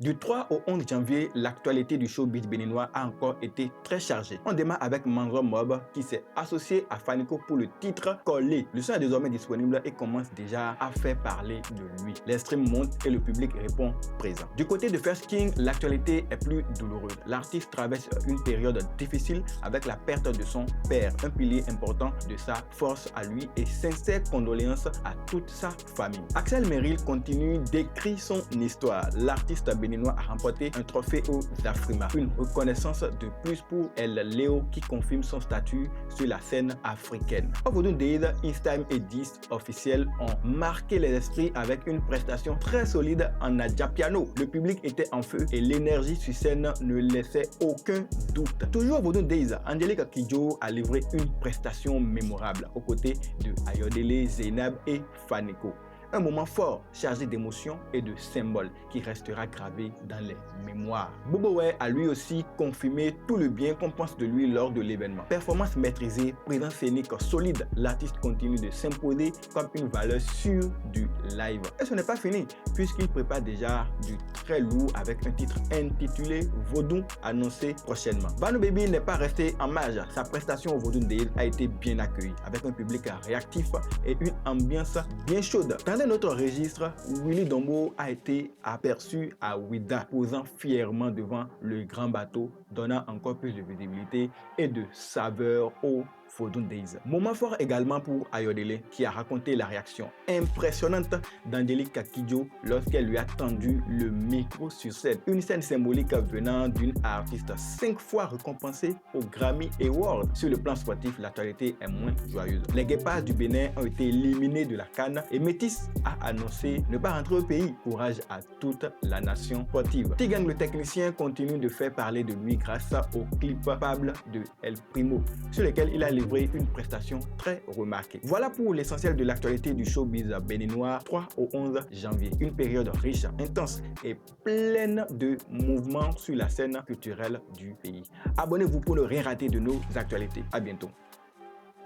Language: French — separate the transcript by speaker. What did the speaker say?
Speaker 1: Du 3 au 11 janvier, l'actualité du showbiz béninois a encore été très chargée. On démarre avec Mandra Mob qui s'est associé à Fanico pour le titre Collé. Le son est désormais disponible et commence déjà à faire parler de lui. Les streams montent et le public répond présent. Du côté de First King, l'actualité est plus douloureuse. L'artiste traverse une période difficile avec la perte de son père, un pilier important de sa force à lui, et sincères condoléances à toute sa famille. Axel Merrill continue d'écrire son histoire. L'artiste béninois a remporté un trophée aux Afrima, une reconnaissance de plus pour El Léo qui confirme son statut sur la scène africaine. Ovodun Days, Instaime et 10 officiels ont marqué les esprits avec une prestation très solide en Adjapiano. Le public était en feu et l'énergie sur scène ne laissait aucun doute. Toujours Ovodun Days, Angelique Kidjo a livré une prestation mémorable aux côtés de Ayodele, Zainab et Fanico. Un moment fort, chargé d'émotions et de symboles qui restera gravé dans les mémoires. Bobowe a lui aussi confirmé tout le bien qu'on pense de lui lors de l'événement. Performance maîtrisée, présence scénique solide, l'artiste continue de s'imposer comme une valeur sûre du live. Et ce n'est pas fini, puisqu'il prépare déjà du très lourd avec un titre intitulé Vodou, annoncé prochainement. Banu Baby n'est pas resté en marge. Sa prestation au Vodou Day a été bien accueillie, avec un public réactif et une ambiance bien chaude. Dans un autre registre, Willy Dombo a été aperçu à Ouida, posant fièrement devant le grand bateau, donnant encore plus de visibilité et de saveur au Vodun Days. Moment fort également pour Ayodele, qui a raconté la réaction impressionnante d'Angelique Kidjo lorsqu'elle lui a tendu le micro sur scène. Une scène symbolique venant d'une artiste 5 fois récompensée au Grammy Awards. Sur le plan sportif, l'actualité est moins joyeuse. Les Guépards du Bénin ont été éliminés de la CAN et Métis a annoncé ne pas rentrer au pays. Courage à toute la nation sportive. Tigang le technicien continue de faire parler de lui grâce au clip Pable de El Primo, sur lequel il a livré une prestation très remarquée. Voilà pour l'essentiel de l'actualité du showbiz béninois 3 au 11 janvier. Une période riche, intense et pleine de mouvements sur la scène culturelle du pays. Abonnez-vous pour ne rien rater de nos actualités. À bientôt.